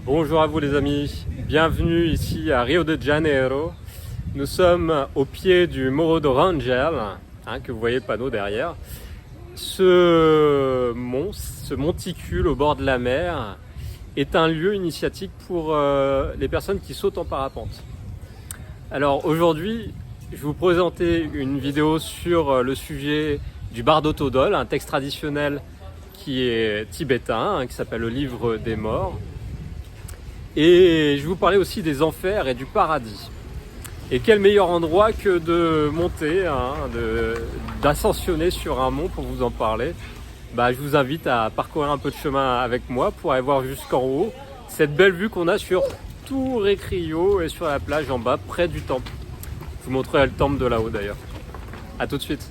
Bonjour à vous les amis, bienvenue ici à Rio de Janeiro. Nous sommes au pied du Morro do Rangel, que vous voyez le panneau derrière. Ce monticule au bord de la mer est un lieu initiatique pour les personnes qui sautent en parapente. Alors aujourd'hui, je vais vous présenter une vidéo sur le sujet du Bardo Todol, un texte traditionnel qui est tibétain, qui s'appelle le livre des morts. Et je vais vous parler aussi des enfers et du paradis. Et quel meilleur endroit que de monter, d'ascensionner sur un mont pour vous en parler. Je vous invite à parcourir un peu de chemin avec moi pour aller voir jusqu'en haut cette belle vue qu'on a sur tout Recrio et sur la plage en bas, près du temple. Je vous montrerai le temple de là-haut d'ailleurs. A tout de suite.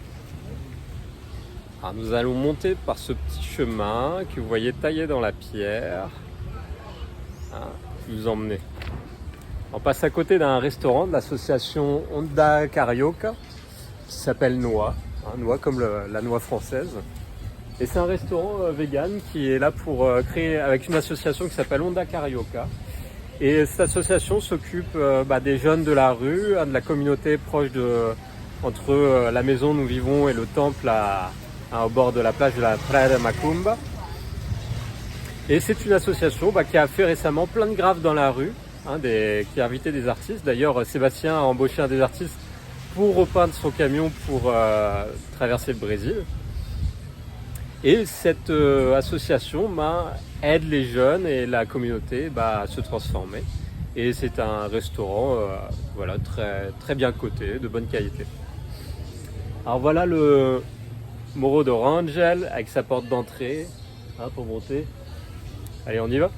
Alors, nous allons monter par ce petit chemin que vous voyez taillé dans la pierre. Vous emmener. On passe à côté d'un restaurant de l'association Onda Carioca qui s'appelle Noix, Noix comme la noix française. Et c'est un restaurant vegan qui est là pour créer avec une association qui s'appelle Onda Carioca. Et cette association s'occupe des jeunes de la rue, de la communauté proche entre la maison où nous vivons et le temple au bord de la plage de la Praia de Macumba. Et c'est une association qui a fait récemment plein de graves dans la rue, qui a invité des artistes. D'ailleurs, Sébastien a embauché un des artistes pour repeindre son camion pour traverser le Brésil. Et cette association aide les jeunes et la communauté à se transformer. Et c'est un restaurant très, très bien coté, de bonne qualité. Alors voilà le Morro do Rangel avec sa porte d'entrée pour monter. Allez, on y va?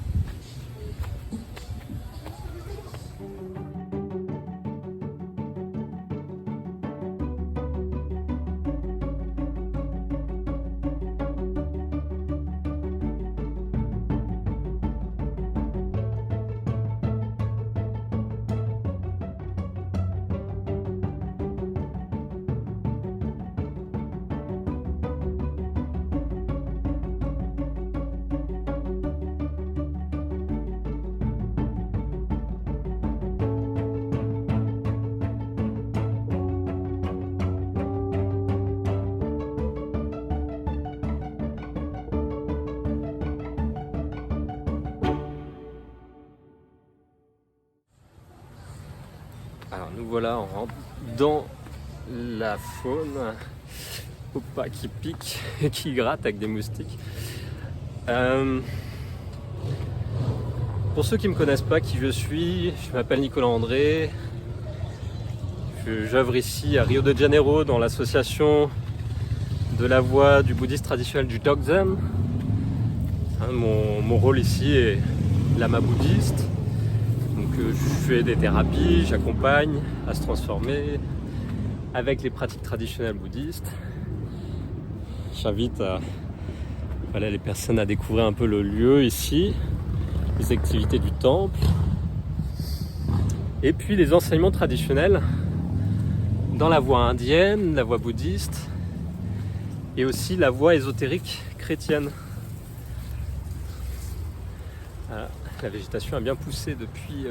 Alors nous voilà, on rentre dans la faune qui pique et qui gratte avec des moustiques. Pour ceux qui ne me connaissent pas, qui je suis, je m'appelle Nicolas André. J'œuvre ici à Rio de Janeiro dans l'association de la voie du bouddhisme traditionnel du Dokzen. Mon rôle ici est lama bouddhiste. Donc je fais des thérapies, j'accompagne à se transformer avec les pratiques traditionnelles bouddhistes. J'invite les personnes à découvrir un peu le lieu ici, les activités du temple, et puis les enseignements traditionnels dans la voie indienne, la voie bouddhiste, et aussi la voie ésotérique chrétienne. Voilà. La végétation a bien poussé depuis que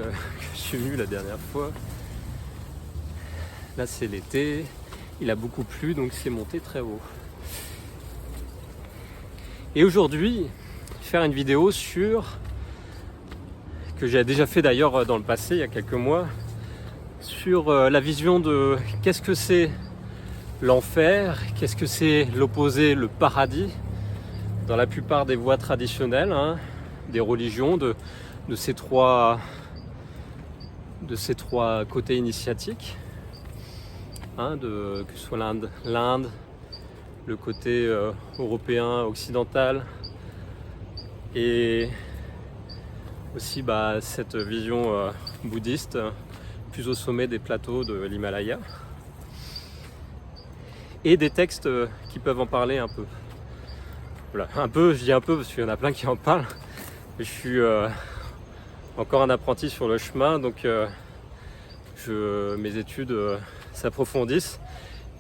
je suis venu la dernière fois. Là c'est l'été, il a beaucoup plu donc c'est monté très haut. Et aujourd'hui, faire une vidéo que j'ai déjà fait d'ailleurs dans le passé, il y a quelques mois, sur la vision de qu'est-ce que c'est l'enfer, qu'est-ce que c'est l'opposé, le paradis, dans la plupart des voies traditionnelles, des religions, de ces trois côtés initiatiques, que ce soit l'Inde, le côté européen, occidental, et aussi cette vision bouddhiste, plus au sommet des plateaux de l'Himalaya, et des textes qui peuvent en parler un peu. Voilà, un peu, je dis un peu parce qu'il y en a plein qui en parlent. Je suis encore un apprenti sur le chemin, donc mes études s'approfondissent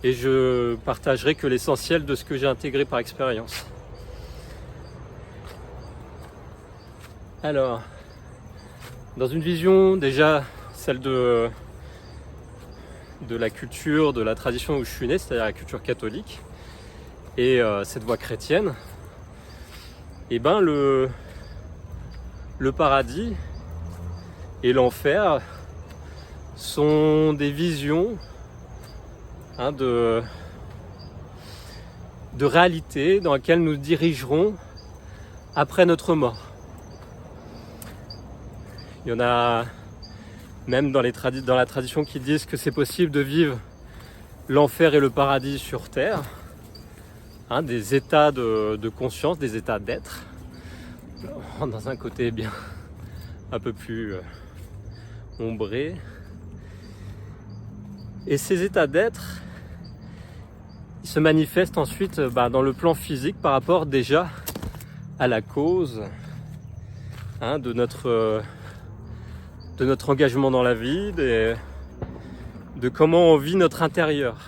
et je partagerai que l'essentiel de ce que j'ai intégré par expérience. Alors, Dans une vision déjà celle de la culture, de la tradition où je suis né, c'est-à-dire la culture catholique, et cette voie chrétienne, et ben le paradis et l'enfer sont des visions de réalité dans laquelle nous dirigerons après notre mort. Il y en a même dans la tradition qui disent que c'est possible de vivre l'enfer et le paradis sur terre, des états de conscience, des états d'être, dans un côté bien un peu plus ombré. Et ces états d'être, ils se manifestent ensuite dans le plan physique par rapport déjà à la cause de notre engagement dans la vie, de comment on vit notre intérieur.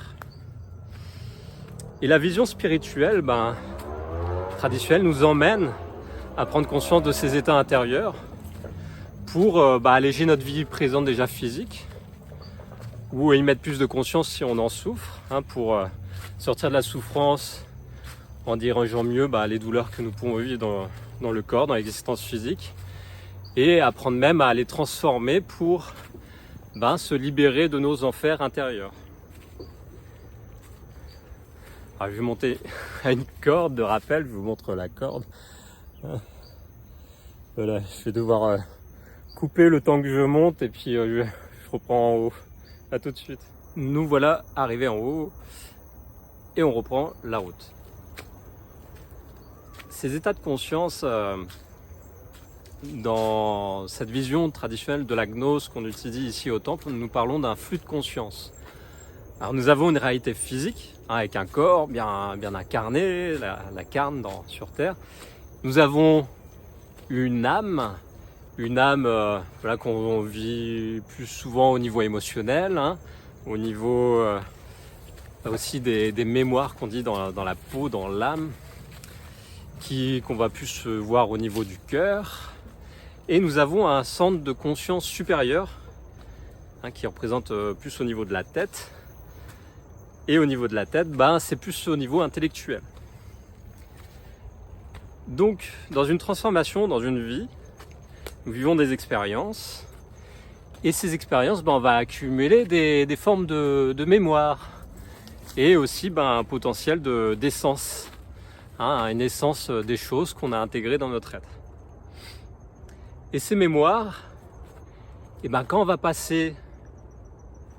Et la vision spirituelle, traditionnelle, nous emmène à prendre conscience de ces états intérieurs pour alléger notre vie présente déjà physique, ou y mettre plus de conscience si on en souffre, pour sortir de la souffrance en dirigeant mieux les douleurs que nous pouvons vivre dans le corps, dans l'existence physique, et apprendre même à les transformer pour se libérer de nos enfers intérieurs. Alors, je vais monter à une corde de rappel, je vous montre la corde. Voilà, je vais devoir couper le temps que je monte et puis je reprends en haut. À tout de suite. Nous voilà arrivés en haut et on reprend la route. Ces états de conscience, dans cette vision traditionnelle de la gnose qu'on utilise ici au temple, nous parlons d'un flux de conscience. Alors nous avons une réalité physique, avec un corps bien incarné, la carne sur Terre. Nous avons une âme qu'on vit plus souvent au niveau émotionnel, au niveau aussi des mémoires qu'on dit dans la peau, dans l'âme, qu'on va plus voir au niveau du cœur. Et nous avons un centre de conscience supérieur qui représente plus au niveau de la tête. Et au niveau de la tête, c'est plus au niveau intellectuel. Donc, dans une transformation, dans une vie, nous vivons des expériences. Et ces expériences, on va accumuler des formes de mémoire. Et aussi un potentiel d'essence. Une essence des choses qu'on a intégrées dans notre être. Et ces mémoires, quand on va passer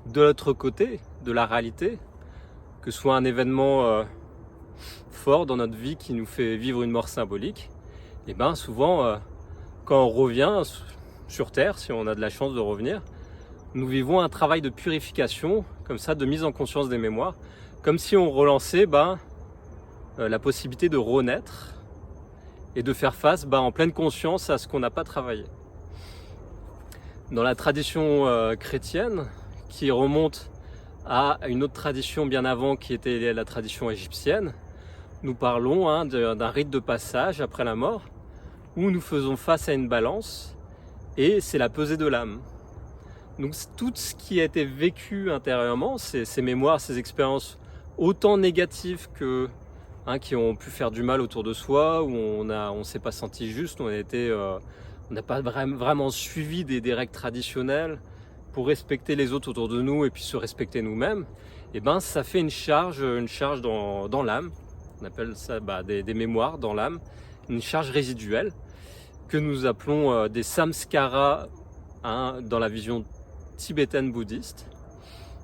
de l'autre côté, de la réalité, que ce soit un événement fort dans notre vie qui nous fait vivre une mort symbolique, souvent quand on revient sur Terre, si on a de la chance de revenir, nous vivons un travail de purification, comme ça, de mise en conscience des mémoires, comme si on relançait la possibilité de renaître et de faire face en pleine conscience à ce qu'on n'a pas travaillé. Dans la tradition chrétienne, qui remonte à une autre tradition bien avant qui était la tradition égyptienne, nous parlons d'un rite de passage après la mort où nous faisons face à une balance et c'est la pesée de l'âme. Donc tout ce qui a été vécu intérieurement, ces mémoires, ces expériences autant négatives que qui ont pu faire du mal autour de soi, où on s'est pas senti juste, on n'a pas vraiment suivi des règles traditionnelles pour respecter les autres autour de nous et puis se respecter nous-mêmes, ça fait une charge dans l'âme. On appelle ça des mémoires dans l'âme, une charge résiduelle que nous appelons des samskaras dans la vision tibétaine bouddhiste,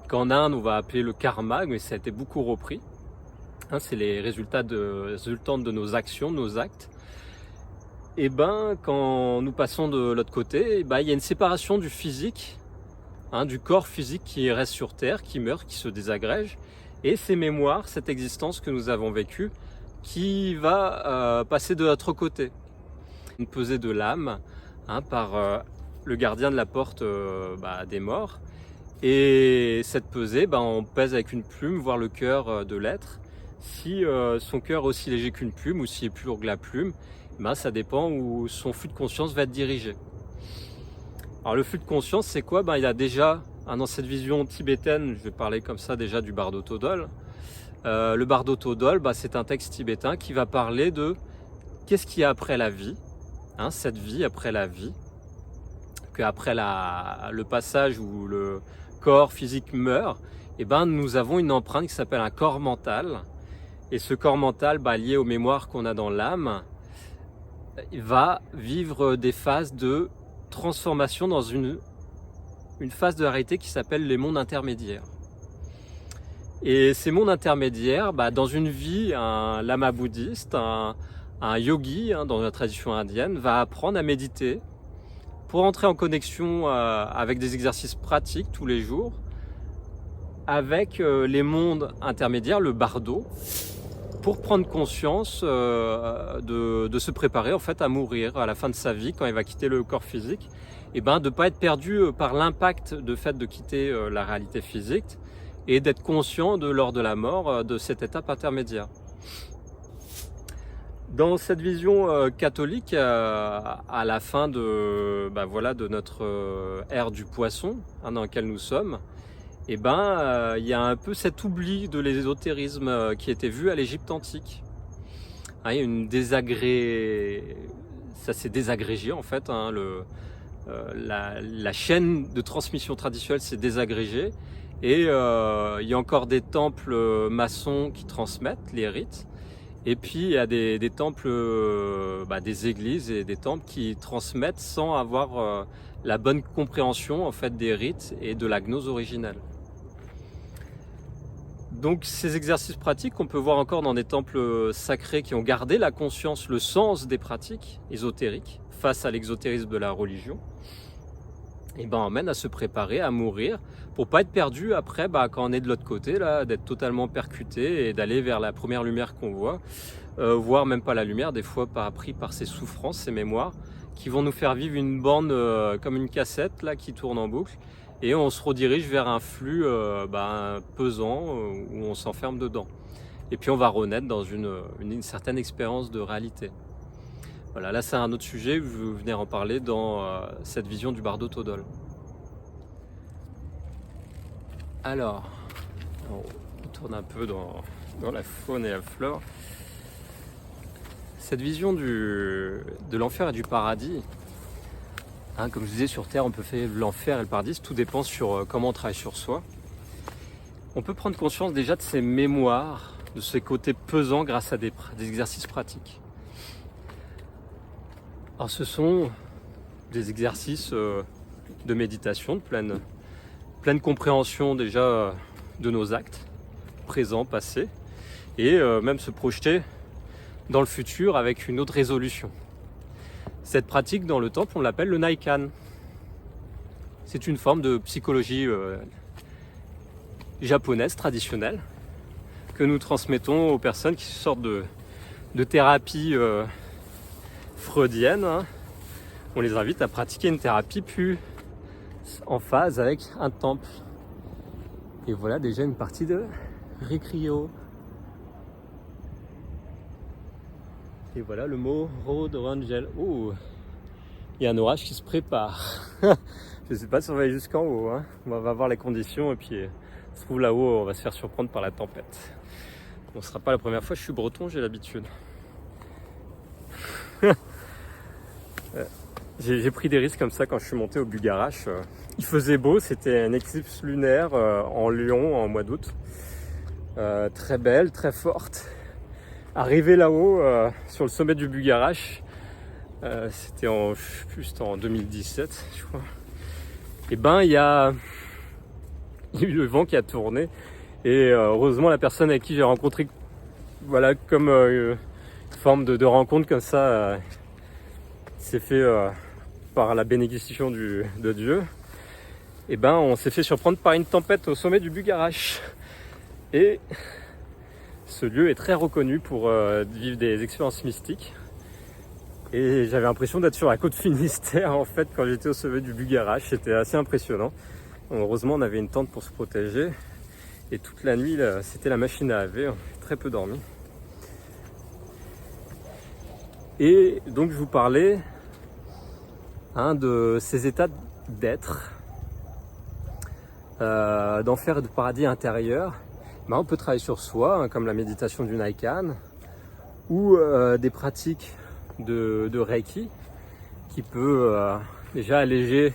qu'en Inde on va appeler le karma, mais ça a été beaucoup repris. C'est les résultantes de nos actions, de nos actes. Et quand nous passons de l'autre côté, il y a une séparation du physique, du corps physique qui reste sur Terre, qui meurt, qui se désagrège, et ces mémoires, cette existence que nous avons vécue, qui va passer de l'autre côté. Une pesée de l'âme par le gardien de la porte des morts. Et cette pesée, on pèse avec une plume, voir le cœur de l'être. Si son cœur est aussi léger qu'une plume ou s'il est plus lourd que la plume, ça dépend où son flux de conscience va être dirigé. Alors le flux de conscience, c'est quoi? Il y a déjà, dans cette vision tibétaine, je vais parler comme ça déjà du Bardo Thodol. Le Bardo Thodol, c'est un texte tibétain qui va parler de qu'est-ce qu'il y a après la vie, cette vie après la vie, qu'après le passage où le corps physique meurt, nous avons une empreinte qui s'appelle un corps mental. Et ce corps mental, lié aux mémoires qu'on a dans l'âme, va vivre des phases de transformation dans une phase de la réalité qui s'appelle les mondes intermédiaires. Et ces mondes intermédiaires, dans une vie, un lama bouddhiste, un yogi dans la tradition indienne, va apprendre à méditer pour entrer en connexion avec des exercices pratiques tous les jours, avec les mondes intermédiaires, le bardo, pour prendre conscience de se préparer en fait à mourir à la fin de sa vie quand il va quitter le corps physique, et de ne pas être perdu par l'impact de fait de quitter la réalité physique et d'être conscient lors de la mort de cette étape intermédiaire. Dans cette vision catholique, à la fin de notre ère du poisson dans laquelle nous sommes, il y a un peu cet oubli de l'ésotérisme qui était vu à l'Égypte antique. Il y a une ça s'est désagrégé en fait. La chaîne de transmission traditionnelle s'est désagrégée et il y a encore des temples maçons qui transmettent les rites. Et puis il y a des temples, des églises et des temples qui transmettent sans avoir la bonne compréhension en fait des rites et de la gnose originelle. Donc ces exercices pratiques qu'on peut voir encore dans des temples sacrés qui ont gardé la conscience, le sens des pratiques ésotériques face à l'exotérisme de la religion, emmène à se préparer à mourir pour pas être perdu après quand on est de l'autre côté, d'être totalement percuté et d'aller vers la première lumière qu'on voit, voire même pas la lumière, des fois pris par ces souffrances, ces mémoires qui vont nous faire vivre une bande comme une cassette qui tourne en boucle. Et on se redirige vers un flux pesant où on s'enferme dedans. Et puis on va renaître dans une certaine expérience de réalité. Voilà, là c'est un autre sujet, je vais venir en parler dans cette vision du Bardo Thodol. Alors, on tourne un peu dans la faune et la flore. Cette vision de l'enfer et du paradis, comme je disais, sur Terre, on peut faire l'enfer et le paradis, tout dépend sur comment on travaille sur soi. On peut prendre conscience déjà de ces mémoires, de ces côtés pesants grâce à des exercices pratiques. Alors ce sont des exercices de méditation, de pleine compréhension déjà de nos actes, présents, passés, et même se projeter dans le futur avec une autre résolution. Cette pratique dans le temple, on l'appelle le Naikan. C'est une forme de psychologie japonaise traditionnelle que nous transmettons aux personnes qui sortent de thérapie freudienne. On les invite à pratiquer une thérapie plus en phase avec un temple. Et voilà déjà une partie de Rikryo. Et voilà le mot Road Rangel. Oh, il y a un orage qui se prépare. Je ne sais pas si on va aller jusqu'en haut. On va voir les conditions et puis on se trouve là-haut, on va se faire surprendre par la tempête. Bon, ce ne sera pas la première fois, je suis breton, j'ai l'habitude. J'ai pris des risques comme ça quand je suis monté au Bugarache. Il faisait beau, c'était une éclipse lunaire en Lyon en mois d'août. Très belle, très forte. Arrivé là-haut, sur le sommet du Bugarache, c'était en 2017, je crois. Il y a eu le vent qui a tourné. Et heureusement, la personne avec qui j'ai rencontré, comme une forme de rencontre comme ça, s'est fait par la bénédiction de Dieu. On s'est fait surprendre par une tempête au sommet du Bugarache. Et ce lieu est très reconnu pour vivre des expériences mystiques. Et j'avais l'impression d'être sur la côte Finistère en fait quand j'étais au sommet du Bugarache. C'était assez impressionnant. Heureusement, on avait une tente pour se protéger. Et toute la nuit, c'était la machine à laver. On a très peu dormi. Et donc, je vous parlais de ces états d'être, d'enfer et de paradis intérieur, on peut travailler sur soi, hein, comme la méditation du Naikan, ou des pratiques de Reiki, qui peut déjà alléger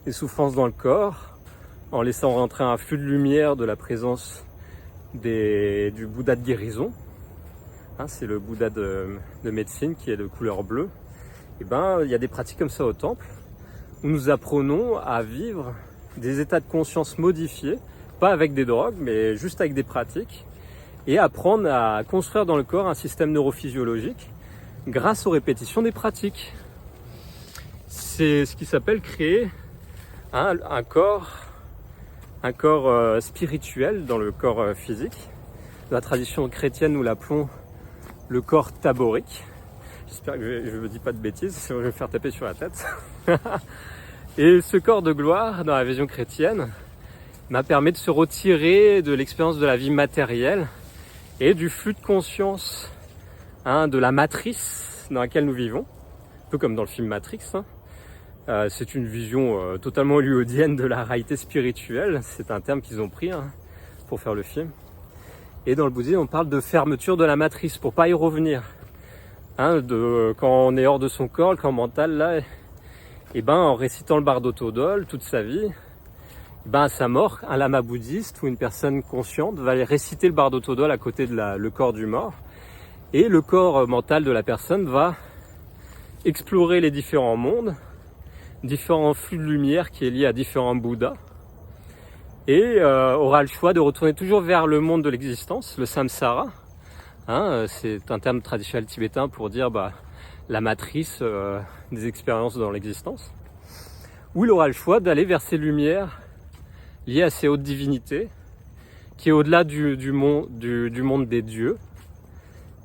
les souffrances dans le corps, en laissant rentrer un flux de lumière de la présence du Bouddha de guérison. Hein, c'est le Bouddha de médecine qui est de couleur bleue. Et il y a des pratiques comme ça au temple, où nous apprenons à vivre des états de conscience modifiés, pas avec des drogues, mais juste avec des pratiques, et apprendre à construire dans le corps un système neurophysiologique grâce aux répétitions des pratiques. C'est ce qui s'appelle créer un corps spirituel dans le corps physique. Dans la tradition chrétienne, nous l'appelons le corps taborique. J'espère que je ne me dis pas de bêtises, sinon je vais me faire taper sur la tête. Et ce corps de gloire, dans la vision chrétienne, m'a permis de se retirer de l'expérience de la vie matérielle et du flux de conscience, de la matrice dans laquelle nous vivons, un peu comme dans le film Matrix. C'est une vision totalement hollywoodienne de la réalité spirituelle, c'est un terme qu'ils ont pris pour faire le film. Et dans le bouddhisme, on parle de fermeture de la matrice pour pas y revenir. Quand on est hors de son corps, le corps mental, là, en récitant le bardo todol toute sa vie, à sa mort, un lama bouddhiste ou une personne consciente va réciter le bardo todol à côté de le corps du mort. Et le corps mental de la personne va explorer les différents mondes, différents flux de lumière qui est lié à différents Bouddhas, et aura le choix de retourner toujours vers le monde de l'existence, le samsara. C'est un terme traditionnel tibétain pour dire la matrice des expériences dans l'existence, où il aura le choix d'aller vers ces lumières liées à ces hautes divinités, qui est au-delà du monde des dieux,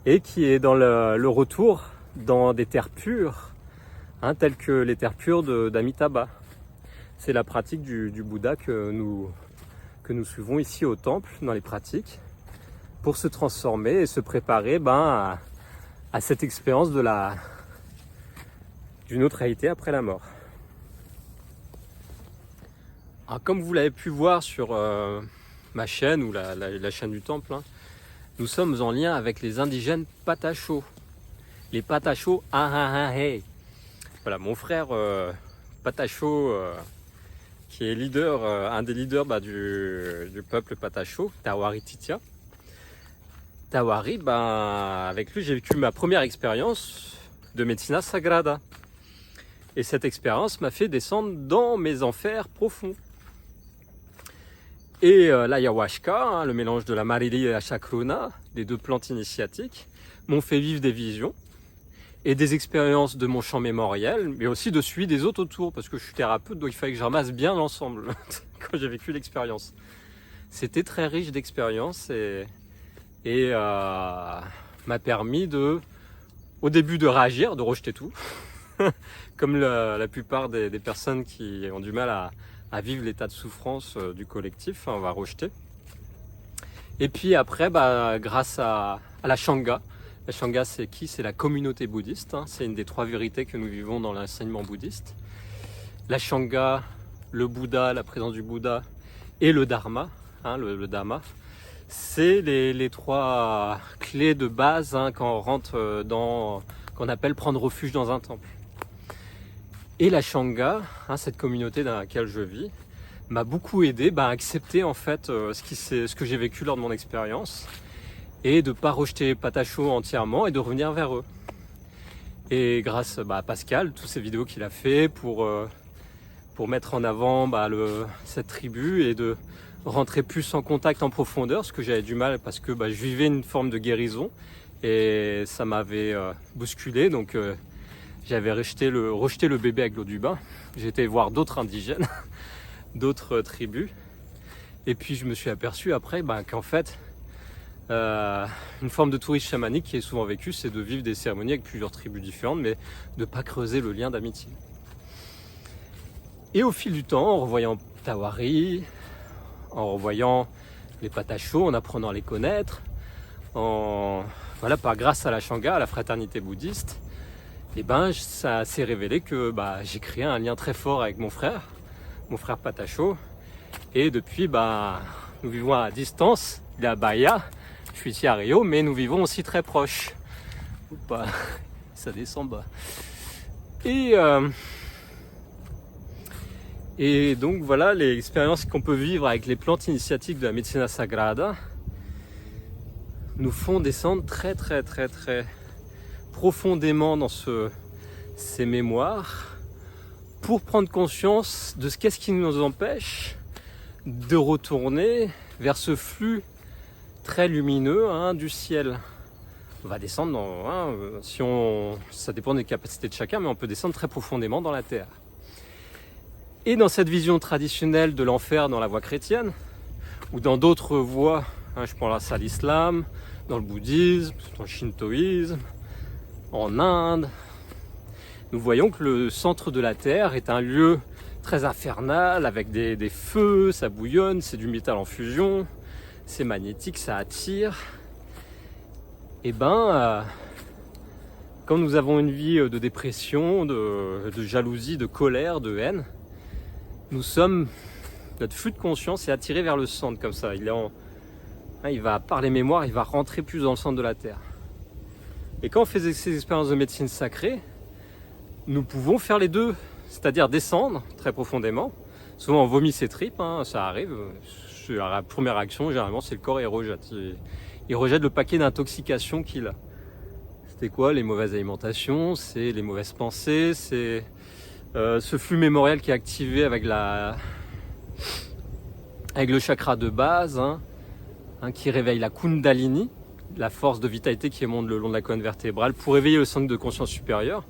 et qui est dans le retour dans des terres pures, telles que les terres pures d'Amitabha. C'est la pratique du Bouddha que nous suivons ici au temple, dans les pratiques, pour se transformer et se préparer à cette expérience d'une autre réalité après la mort. Alors, comme vous l'avez pu voir sur ma chaîne ou la chaîne du temple, nous sommes en lien avec les indigènes Patachos. Les Patachos Ahahahe. Voilà, mon frère Patacho, qui est un des leaders du peuple Patacho, Tawari Titia. Tawari, avec lui, j'ai vécu ma première expérience de Medicina Sagrada. Et cette expérience m'a fait descendre dans mes enfers profonds. Et l'ayahuasca, le mélange de la marili et la chacruna, les deux plantes initiatiques, m'ont fait vivre des visions et des expériences de mon champ mémoriel, mais aussi de celui des autres autour, parce que je suis thérapeute, donc il fallait que je ramasse bien l'ensemble quand j'ai vécu l'expérience. C'était très riche d'expériences et m'a permis au début de réagir, de rejeter tout, comme la plupart des personnes qui ont du mal à vivre l'état de souffrance du collectif, on va rejeter. Et puis après, grâce à la Shanga. La Shanga, c'est qui? C'est la communauté bouddhiste. C'est une des trois vérités que nous vivons dans l'enseignement bouddhiste. La Shanga, le Bouddha, la présence du Bouddha et le Dharma, le Dhamma. C'est les trois clés de base quand on rentre qu'on appelle prendre refuge dans un temple. Et la Shanga, cette communauté dans laquelle je vis, m'a beaucoup aidé à accepter en fait ce que j'ai vécu lors de mon expérience et de ne pas rejeter Patacho entièrement et de revenir vers eux. Et grâce à Pascal, toutes ces vidéos qu'il a fait pour mettre en avant cette tribu et de rentrer plus en contact en profondeur, ce que j'avais du mal parce que je vivais une forme de guérison et ça m'avait bousculé, donc j'avais rejeté le bébé avec l'eau du bain. J'étais voir d'autres indigènes, d'autres tribus, et puis je me suis aperçu après qu'en fait une forme de tourisme chamanique qui est souvent vécue, c'est de vivre des cérémonies avec plusieurs tribus différentes, mais de ne pas creuser le lien d'amitié. Et au fil du temps, en revoyant Tawari, en revoyant les Patachos, en apprenant à les connaître, grâce à la Shanga, à la fraternité bouddhiste, ça s'est révélé que j'ai créé un lien très fort avec mon frère, mon frère Patacho. Et depuis, nous vivons à distance. Il est à Bahia, je suis ici à Rio, mais nous vivons aussi très proches. Oupa, ça descend bas. Et donc voilà les expériences qu'on peut vivre avec les plantes initiatiques de la Medicina Sagrada nous font descendre très profondément dans ces mémoires pour prendre conscience de qu'est-ce qui nous empêche de retourner vers ce flux très lumineux du ciel. On va descendre ça dépend des capacités de chacun, mais on peut descendre très profondément dans la terre. Et dans cette vision traditionnelle de l'enfer dans la voie chrétienne, ou dans d'autres voies, je prends ça à l'islam, dans le bouddhisme, dans le shintoïsme, en Inde, nous voyons que le centre de la Terre est un lieu très infernal, avec des feux, ça bouillonne, c'est du métal en fusion, c'est magnétique, ça attire. Et quand nous avons une vie de dépression, de jalousie, de colère, de haine, notre flux de conscience est attiré vers le centre comme ça. Il va, par les mémoires, il va rentrer plus dans le centre de la Terre. Et quand on fait ces expériences de médecine sacrée, nous pouvons faire les deux, c'est-à-dire descendre très profondément. Souvent on vomit ses tripes, ça arrive. La première réaction, généralement, c'est le corps il rejette. Il rejette le paquet d'intoxication qu'il a. C'était quoi? Les mauvaises alimentations, c'est les mauvaises pensées, c'est ce flux mémoriel qui est activé avec le chakra de base, qui réveille la Kundalini, la force de vitalité qui émonde le long de la colonne vertébrale pour éveiller le centre de conscience supérieure.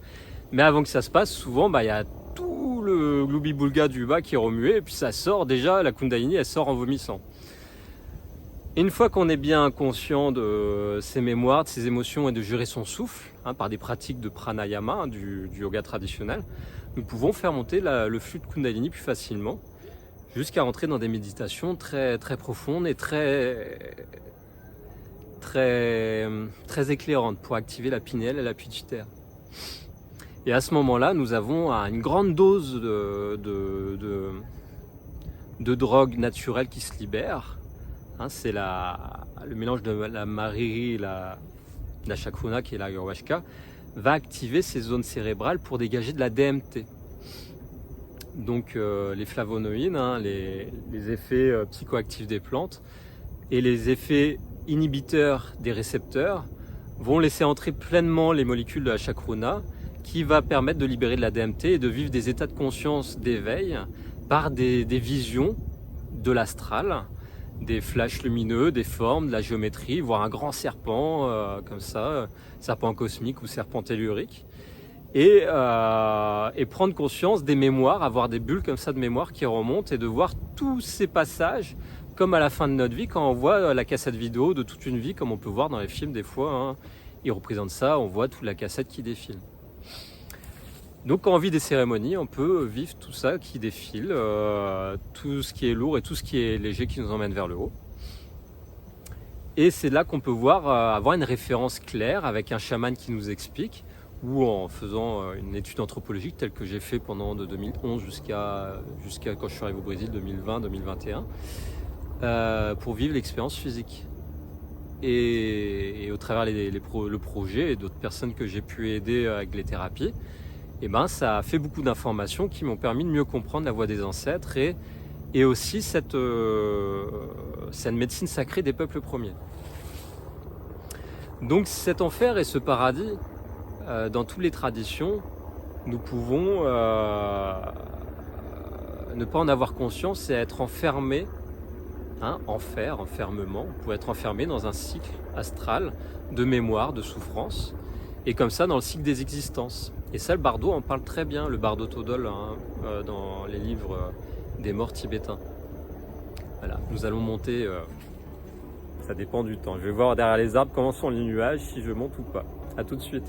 Mais avant que ça se passe, souvent, il y a tout le gloubi-boulga du bas qui est remué, et puis ça sort déjà, la Kundalini, elle sort en vomissant. Et une fois qu'on est bien conscient de ses mémoires, de ses émotions et de gérer son souffle, par des pratiques de pranayama, du yoga traditionnel, nous pouvons faire monter le flux de Kundalini plus facilement, jusqu'à rentrer dans des méditations très profondes et très éclairantes pour activer la pinéale et la pituitaire. Et à ce moment-là, nous avons une grande dose de drogue naturelle qui se libère. C'est le mélange de la mariri et la chakruna, qui est la ayahuasca, va activer ces zones cérébrales pour dégager de la DMT. Donc les flavonoïdes, les effets psychoactifs des plantes et les effets inhibiteurs des récepteurs vont laisser entrer pleinement les molécules de la chakruna, qui va permettre de libérer de la DMT et de vivre des états de conscience d'éveil par des visions de l'astral, des flashs lumineux, des formes, de la géométrie, voire un grand serpent comme ça, serpent cosmique ou serpent tellurique. Et prendre conscience des mémoires, avoir des bulles comme ça de mémoire qui remontent et de voir tous ces passages comme à la fin de notre vie, quand on voit la cassette vidéo de toute une vie, comme on peut voir dans les films des fois, ils représentent ça, on voit toute la cassette qui défile. Donc quand on vit des cérémonies, on peut vivre tout ça qui défile, tout ce qui est lourd et tout ce qui est léger qui nous emmène vers le haut. Et c'est là qu'on peut avoir une référence claire avec un chaman qui nous explique, ou en faisant une étude anthropologique telle que j'ai fait pendant de 2011 jusqu'à quand je suis arrivé au Brésil, 2020-2021, pour vivre l'expérience physique. Et au travers le projet et d'autres personnes que j'ai pu aider avec les thérapies, ça a fait beaucoup d'informations qui m'ont permis de mieux comprendre la voie des ancêtres et aussi cette médecine sacrée des peuples premiers. Donc cet enfer et ce paradis, dans toutes les traditions, nous pouvons ne pas en avoir conscience et être enfermés, enfermement, on peut être enfermé dans un cycle astral de mémoire, de souffrance, et comme ça dans le cycle des existences. Et ça, le bardo en parle très bien, le bardo Todol, dans les livres des morts tibétains. Voilà, nous allons monter, ça dépend du temps. Je vais voir derrière les arbres comment sont les nuages, si je monte ou pas. A tout de suite.